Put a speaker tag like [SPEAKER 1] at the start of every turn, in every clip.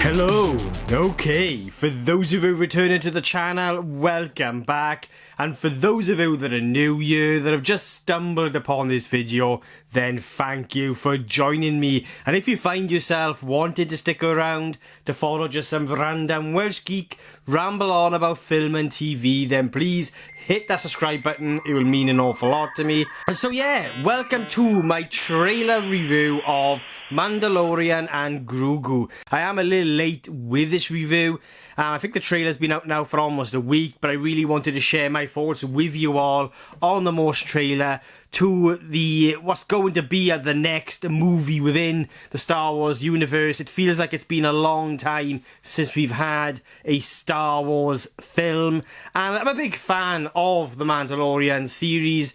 [SPEAKER 1] Hello, okay, for those of you returning to the channel, welcome back, and for those of you that are new here, that have just stumbled upon this video, then thank you for joining me. And if you find yourself wanting to stick around to follow just some random Welsh geek ramble on about film and TV, then please hit that subscribe button. It will mean an awful lot to me. And so yeah, welcome to my trailer review of Mandalorian and Grogu. I am a little late with this review. I think the trailer's been out now for almost a week, but I really wanted to share my thoughts with you all on the most trailer to the what's going to be the next movie within the Star Wars universe. It feels like it's been a long time since we've had a Star Wars film, and I'm a big fan of the Mandalorian series,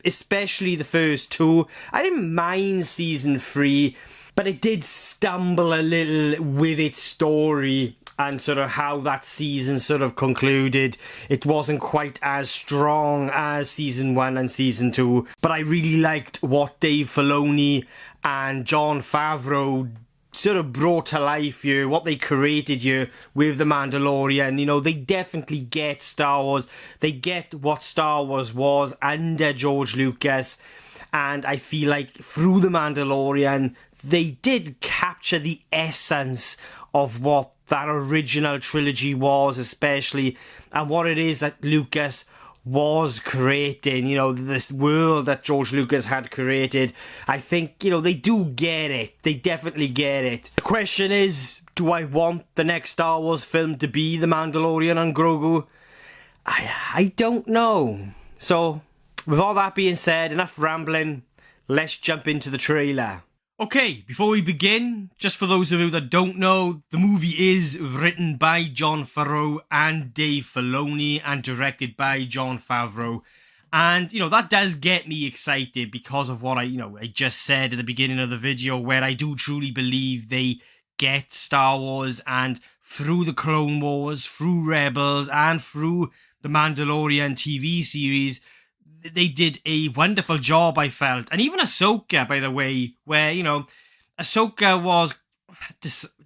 [SPEAKER 1] especially the first two. I didn't mind season 3, but it did stumble a little with its story and sort of how that season sort of concluded. It wasn't quite as strong as season 1 and season 2, but I really liked what Dave Filoni and Jon Favreau sort of brought to life here, what they created here with the Mandalorian. You know, they definitely get Star Wars. They get what Star Wars was under George Lucas, and I feel like through the Mandalorian they did capture the essence of what that original trilogy was, especially, and what it is that Lucas was creating, you know, this world that George Lucas had created. I think, you know, they do get it. They definitely get it. The question is, do I want the next Star Wars film to be The Mandalorian and Grogu? I don't know. So, with all that being said, enough rambling, let's jump into the trailer. Okay, before we begin, just for those of you that don't know, the movie is written by Jon Favreau and Dave Filoni and directed by Jon Favreau. And, you know, that does get me excited because of what I just said at the beginning of the video, where I do truly believe they get Star Wars, and through the Clone Wars, through Rebels, and through the Mandalorian TV series, they did a wonderful job, I felt. And even Ahsoka, by the way, where, you know, Ahsoka was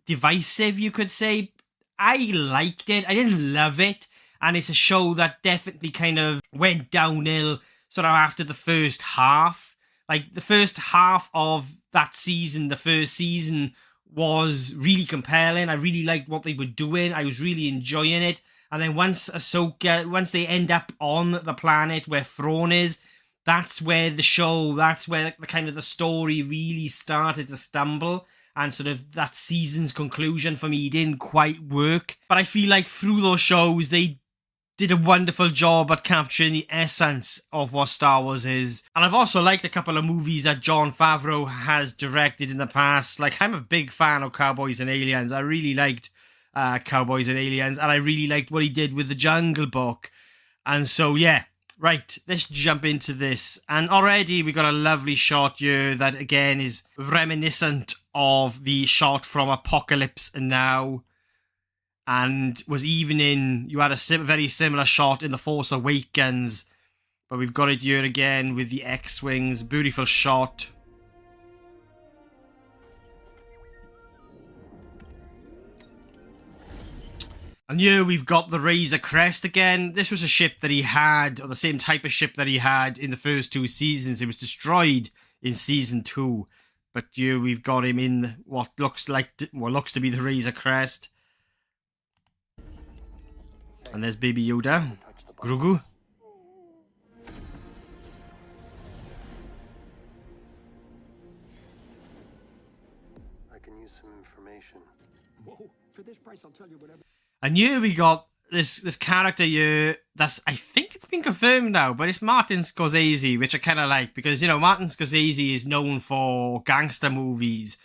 [SPEAKER 1] divisive, you could say. I liked it. I didn't love it. And it's a show that definitely kind of went downhill sort of after the first half. Like, the first half of that season, the first season, was really compelling. I really liked what they were doing. I was really enjoying it. And then once they end up on the planet where Thrawn is, that's where the kind of the story really started to stumble. And sort of that season's conclusion for me didn't quite work. But I feel like through those shows, they did a wonderful job at capturing the essence of what Star Wars is. And I've also liked a couple of movies that Jon Favreau has directed in the past. Like, I'm a big fan of Cowboys and Aliens. I really liked Cowboys and Aliens, and I really liked what he did with The Jungle Book. And so yeah, right, let's jump into this. And already we got a lovely shot here that again is reminiscent of the shot from Apocalypse Now, and was even you had a very similar shot in The Force Awakens, but we've got it here again with the X-Wings. Beautiful shot. And here we've got the Razor Crest again. This was a ship that he had, or the same type of ship that he had in the first 2 seasons. It was destroyed in season 2. But here we've got him in what looks to be the Razor Crest. And there's Baby Yoda. Grogu.
[SPEAKER 2] I can use some information.
[SPEAKER 3] Whoa, for this price I'll tell you whatever.
[SPEAKER 1] And here we got this character here that I think it's been confirmed now, but it's Martin Scorsese, which I kind of like because, you know, Martin Scorsese is known for gangster movies,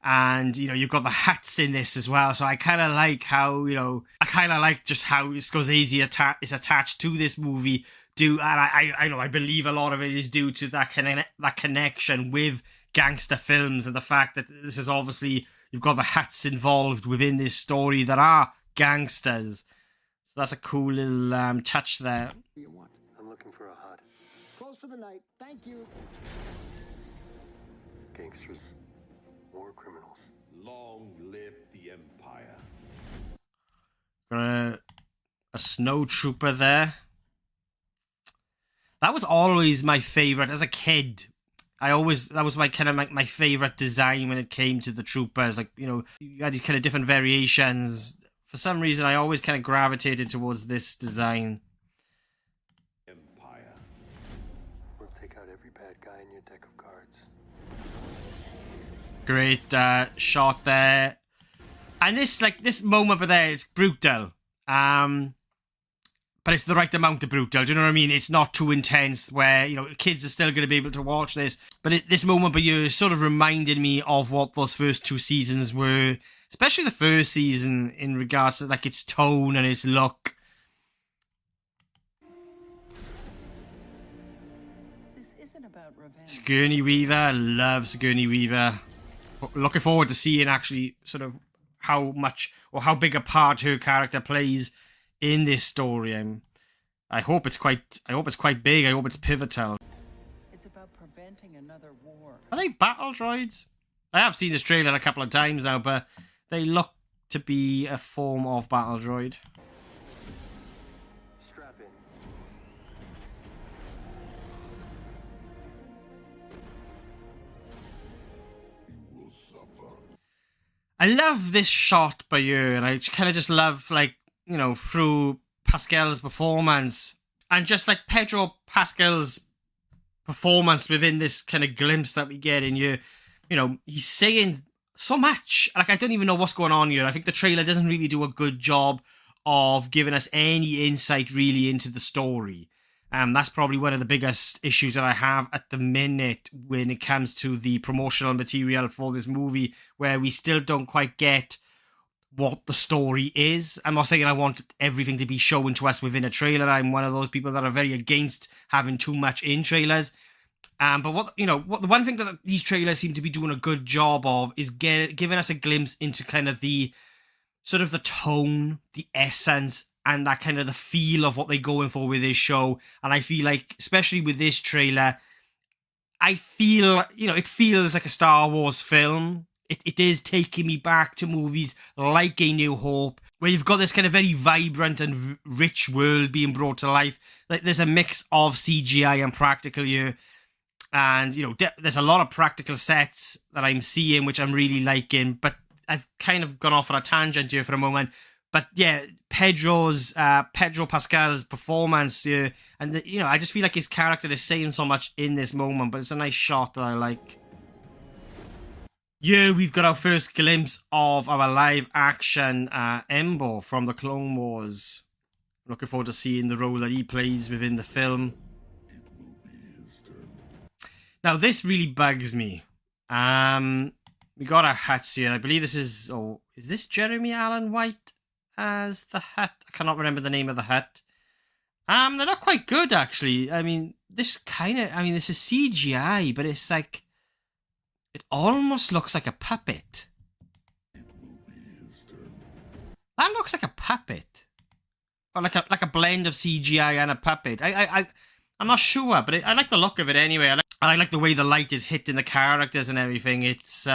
[SPEAKER 1] and, you know, you've got the Hutts in this as well. So I kind of like how, you know, I kind of like just how Scorsese is attached to this movie. And I believe a lot of it is due to that connection with gangster films, and the fact that this is obviously, you've got the Hutts involved within this story that are gangsters. So that's a cool little touch there.
[SPEAKER 3] You want?
[SPEAKER 2] I'm looking for a hut.
[SPEAKER 3] Close for the night. Thank you.
[SPEAKER 2] Gangsters, war criminals.
[SPEAKER 4] Long live the Empire.
[SPEAKER 1] Got a snow trooper there. That was always my favorite as a kid. That was my kind of my favorite design when it came to the troopers. Like, you know, you had these kind of different variations. For some reason, I always kind of gravitated towards this design.
[SPEAKER 4] Empire.
[SPEAKER 2] We'll take out every bad guy in your deck of cards.
[SPEAKER 1] Great shot there. And this moment over there is brutal. But it's the right amount of brutal. Do you know what I mean? It's not too intense where, you know, kids are still going to be able to watch this. But this moment by you sort of reminded me of what those first two seasons were. Especially the first season in regards to like its tone and its look.
[SPEAKER 5] This isn't about revenge.
[SPEAKER 1] Sigourney Weaver. Love Sigourney Weaver. Looking forward to seeing actually sort of how much or how big a part her character plays in this story. I hope it's quite big. I hope it's pivotal.
[SPEAKER 5] It's about preventing another war.
[SPEAKER 1] Are they battle droids? I have seen this trailer a couple of times now, but they look to be a form of battle droid.
[SPEAKER 2] Strap in.
[SPEAKER 1] I love this shot by you, and I kind of just love, like, you know, through Pascal's performance and just like Pedro Pascal's performance within this kind of glimpse that we get in you know, he's saying so much. Like, I don't even know what's going on here. I think the trailer doesn't really do a good job of giving us any insight really into the story. That's probably one of the biggest issues that I have at the minute when it comes to the promotional material for this movie, where we still don't quite get what the story is. I'm not saying I want everything to be shown to us within a trailer. I'm one of those people that are very against having too much in trailers. But the one thing that these trailers seem to be doing a good job of is giving us a glimpse into kind of the sort of the tone, the essence, and that kind of the feel of what they're going for with this show. And I feel like, especially with this trailer, I feel, you know, it feels like a Star Wars film. It is taking me back to movies like A New Hope, where you've got this kind of very vibrant and rich world being brought to life. Like, there's a mix of CGI and practical here. And, you know, there's a lot of practical sets that I'm seeing, which I'm really liking. But I've kind of gone off on a tangent here for a moment. But yeah, Pedro Pascal's performance, and you know, I just feel like his character is saying so much in this moment. But it's a nice shot that I like. Yeah, we've got our first glimpse of our live action Embo from the Clone Wars. Looking forward to seeing the role that he plays within the film. Now, this really bugs me. We got our Hutts here. I believe this is... Oh, is this Jeremy Allen White as the Hutt? I cannot remember the name of the Hutt. They're not quite good, actually. I mean, this is CGI, but it's like... It almost looks like a puppet. That looks like a puppet. Or like a blend of CGI and a puppet. I'm not sure, but I like the look of it anyway. I like the way the light is hitting the characters and everything. It's,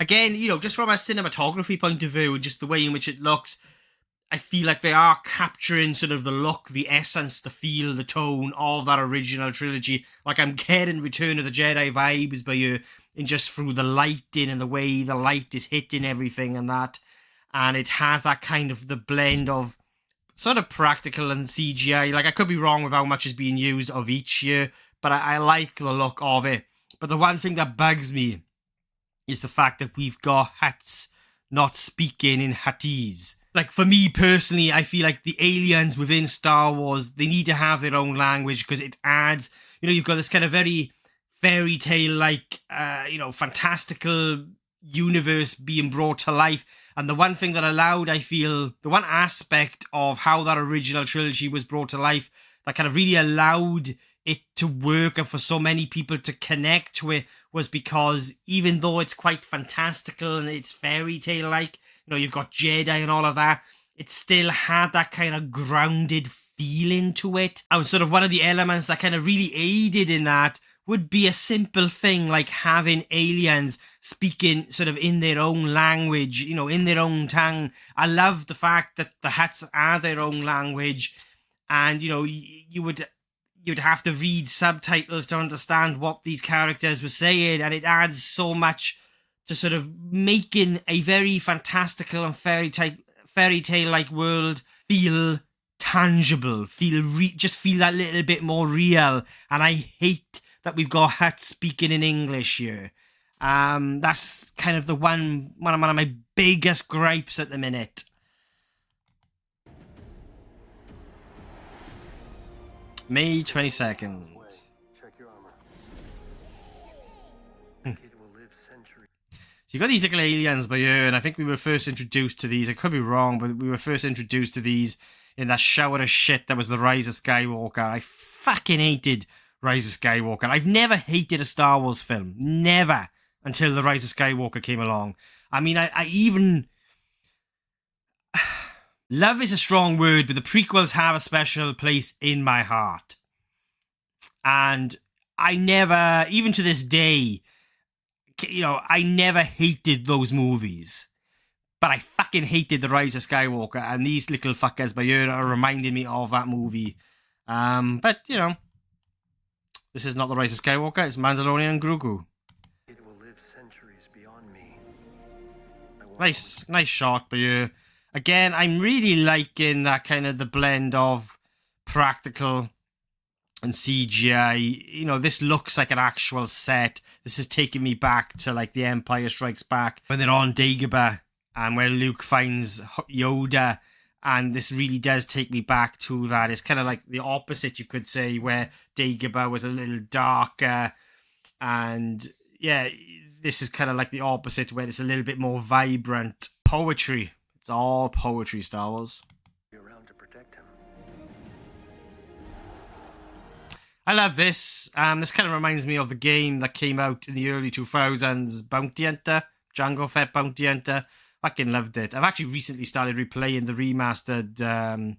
[SPEAKER 1] again, you know, just from a cinematography point of view, just the way in which it looks, I feel like they are capturing sort of the look, the essence, the feel, the tone of that original trilogy. Like, I'm getting Return of the Jedi vibes by you, in just through the lighting and the way the light is hitting everything and that. And it has that kind of the blend of sort of practical and CGI. Like, I could be wrong with how much is being used of each year, but I like the look of it. But the one thing that bugs me is the fact that we've got Hutts not speaking in Huttese. Like, for me personally, I feel like the aliens within Star Wars, they need to have their own language, because it adds, you know, you've got this kind of very fairy tale like, you know, fantastical universe being brought to life. And the one thing that allowed, I feel, the one aspect of how that original trilogy was brought to life that kind of really allowed it to work and for so many people to connect to it was because even though it's quite fantastical and it's fairy tale like, you know, you've got Jedi and all of that, it still had that kind of grounded feeling to it. And sort of one of the elements that kind of really aided in that would be a simple thing like having aliens speaking sort of in their own language, you know, in their own tongue. I love the fact that the Hutts are their own language, and, you know, you'd have to read subtitles to understand what these characters were saying, and it adds so much to sort of making a very fantastical and fairy tale like world feel tangible, just feel that little bit more real. And I hate that we've got Hutts speaking in English here. That's kind of one of my biggest gripes at the minute. May 22nd.
[SPEAKER 2] Check your armor.
[SPEAKER 1] Hmm.
[SPEAKER 2] It will live centuries.
[SPEAKER 1] So you got these little aliens by here, and I think we were first introduced to these. I could be wrong, but we were first introduced to these in that shower of shit that was The Rise of Skywalker. I fucking hated Rise of Skywalker. I've never hated a Star Wars film. Never. Until The Rise of Skywalker came along. I mean, I even... Love is a strong word, but the prequels have a special place in my heart. And I never, even to this day, you know, I never hated those movies. But I fucking hated The Rise of Skywalker, and these little fuckers by here are reminding me of that movie. But, you know, this is not The Rise of Skywalker, it's Mandalorian and Grogu.
[SPEAKER 2] It will live centuries beyond me.
[SPEAKER 1] Nice shot by here. Again, I'm really liking that kind of the blend of practical and CGI. You know, this looks like an actual set. This is taking me back to like The Empire Strikes Back when they're on Dagobah and where Luke finds Yoda. And this really does take me back to that. It's kind of like the opposite, you could say, where Dagobah was a little darker. And yeah, this is kind of like the opposite, where it's a little bit more vibrant. Poetry. It's all poetry, Star Wars.
[SPEAKER 2] Be around to protect him.
[SPEAKER 1] I love this. This kind of reminds me of the game that came out in the early 2000s, Bounty Hunter, Jango Fett Bounty Hunter. Fucking loved it. I've actually recently started replaying the remastered the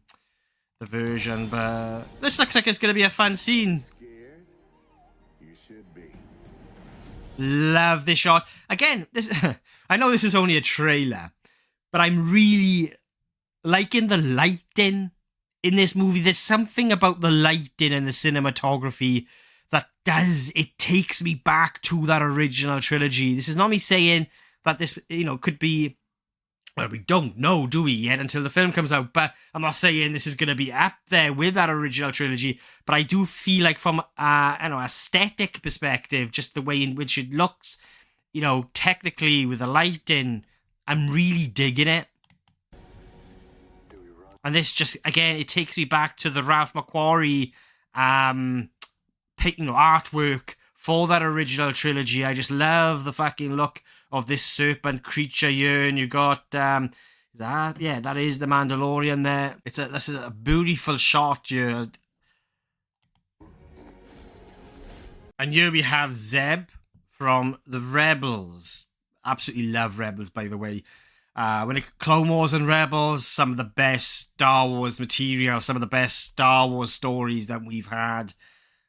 [SPEAKER 1] version, but this looks like it's going to be a fun scene.
[SPEAKER 4] Scared? You should be.
[SPEAKER 1] Love this shot. Again, this I know this is only a trailer, but I'm really liking the lighting in this movie. There's something about the lighting and the cinematography that takes me back to that original trilogy. This is not me saying that this, you know, could be, well, we don't know, do we, yet, until the film comes out, but I'm not saying this is going to be up there with that original trilogy, but I do feel like from, aesthetic perspective, just the way in which it looks, you know, technically with the lighting, I'm really digging it. And this just, again, it takes me back to the Ralph McQuarrie, artwork for that original trilogy. I just love the fucking look of this serpent creature here, and you got that is the Mandalorian there. This is a beautiful shot here. And here we have Zeb from the Rebels. Absolutely love Rebels, by the way. When it Clone Wars and Rebels, some of the best Star Wars material, some of the best Star Wars stories that we've had.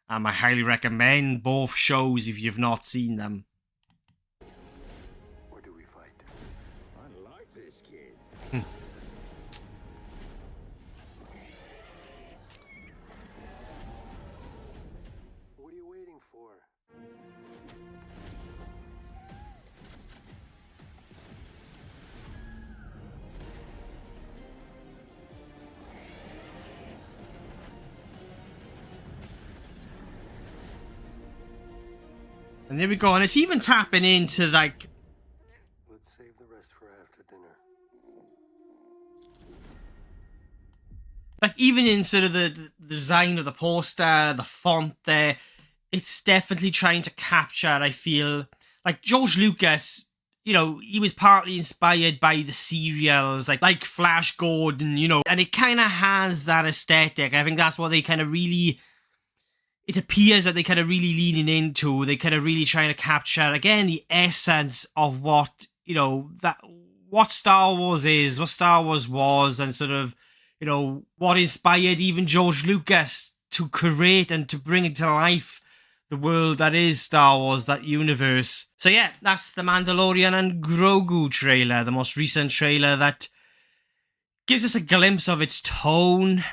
[SPEAKER 1] I highly recommend both shows if you've not seen them.
[SPEAKER 2] Or do we fight?
[SPEAKER 4] I like this kid.
[SPEAKER 2] What are you waiting for?
[SPEAKER 1] And there we go. And it's even tapping into, like,
[SPEAKER 2] Let's save the rest for after dinner.
[SPEAKER 1] like even in sort of the design of the poster, the font there, it's definitely trying to capture, I feel, like George Lucas, you know, he was partly inspired by the serials, like Flash Gordon, you know, and it kind of has that aesthetic. I think that's what they kind of really... It appears that they kind of really leaning into, they kind of really trying to capture, again, the essence of what, you know, what Star Wars is, what Star Wars was, and sort of, you know, what inspired even George Lucas to create and to bring into life the world that is Star Wars, that universe. So yeah, that's the Mandalorian and Grogu trailer, the most recent trailer that gives us a glimpse of its tone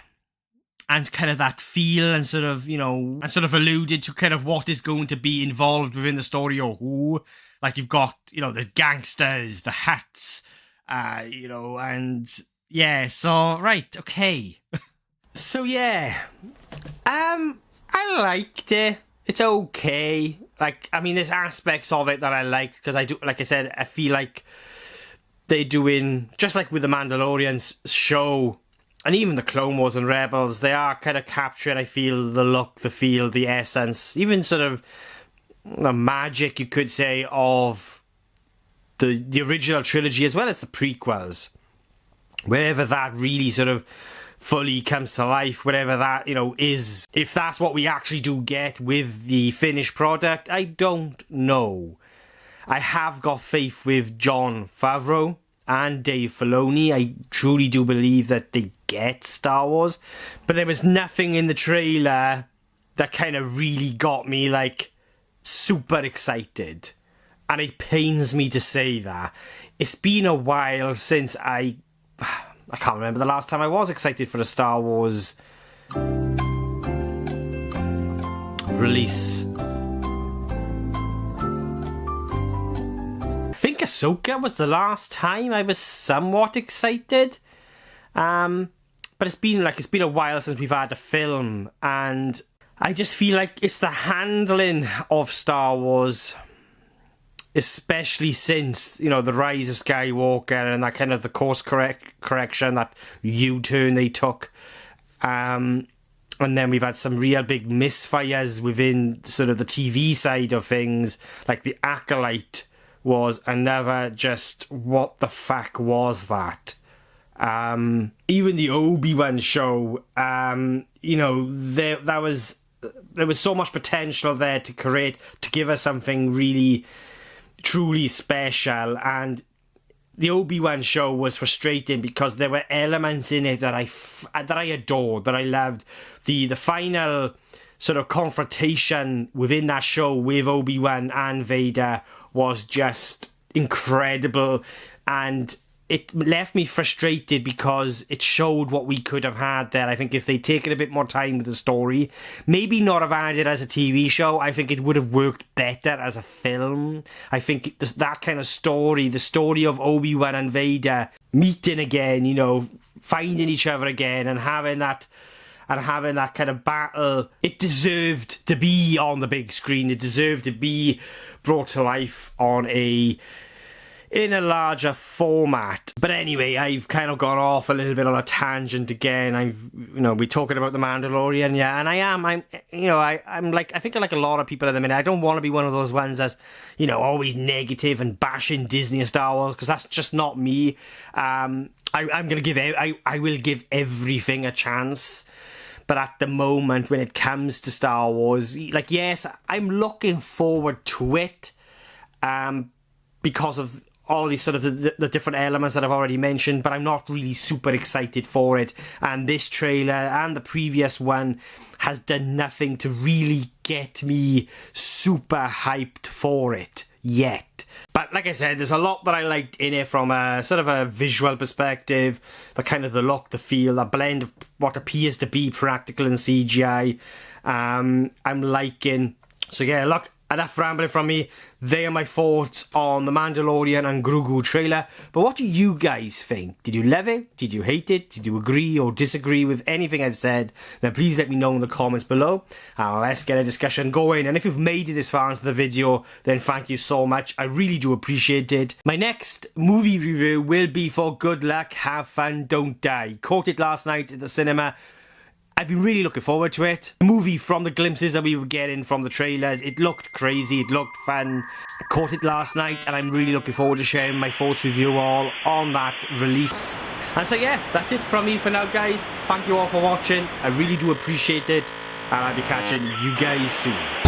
[SPEAKER 1] and kind of that feel, and sort of, and sort of alluded to kind of what is going to be involved within the story, or who. Like, you've got, the gangsters, the hats, and yeah, so, right, okay. So yeah, I liked it. It's okay. Like, I mean, there's aspects of it that I like, because I do, like I said, I feel like they're doing, just like with the Mandalorian's show, and even the Clone Wars and Rebels, they are kind of capturing, I feel, the look, the feel, the essence, even sort of the magic, you could say, of the original trilogy as well as the prequels. Wherever that really sort of fully comes to life, whatever that, is, if that's what we actually do get with the finished product, I don't know. I have got faith with Jon Favreau and Dave Filoni. I truly do believe that they get Star Wars, but there was nothing in the trailer that kind of really got me, like, super excited. And it pains me to say that. It's been a while since I can't remember the last time I was excited for a Star Wars release. I think Ahsoka was the last time I was somewhat excited. But it's been a while since we've had a film, and I just feel like it's the handling of Star Wars, especially since, the rise of Skywalker and that kind of the course correction, that U-turn they took. And then we've had some real big misfires within sort of the TV side of things, like The Acolyte was another just, what the fuck was that? Even the Obi-Wan show, there was so much potential there to give us something really, truly special. And the Obi-Wan show was frustrating because there were elements in it that I adored, that I loved. The final sort of confrontation within that show with Obi-Wan and Vader was just incredible, and it left me frustrated because it showed what we could have had there. I think if they'd taken a bit more time with the story, maybe not have had it as a TV show, I think it would have worked better as a film. I think that kind of story, the story of Obi-Wan and Vader meeting again, finding each other again, and having that kind of battle, it deserved to be on the big screen. It deserved to be brought to life in a larger format. But anyway, I've kind of gone off a little bit on a tangent again. we're talking about the Mandalorian, yeah, and I'm like, I think like a lot of people at the minute, I don't want to be one of those ones that's, always negative and bashing Disney and Star Wars, because that's just not me. I will give everything a chance. But at the moment, when it comes to Star Wars, like, yes, I'm looking forward to it, because of all these sort of the different elements that I've already mentioned, but I'm not really super excited for it. And this trailer and the previous one has done nothing to really get me super hyped for it yet. But like I said, there's a lot that I liked in it from a sort of a visual perspective, the kind of the look, the feel, a blend of what appears to be practical and CGI. I'm liking. So yeah, look, enough rambling from me. They are my thoughts on the Mandalorian and Grogu trailer. But what do you guys think? Did you love it? Did you hate it? Did you agree or disagree with anything I've said? Then please let me know in the comments below. Let's get a discussion going. And if you've made it this far into the video, then thank you so much. I really do appreciate it. My next movie review will be for Good Luck, Have Fun, Don't Die. Caught it last night at the cinema. I've been really looking forward to it. The movie, from the glimpses that we were getting from the trailers, it looked crazy, it looked fun. I caught it last night, and I'm really looking forward to sharing my thoughts with you all on that release. And so yeah, that's it from me for now, guys. Thank you all for watching. I really do appreciate it, and I'll be catching you guys soon.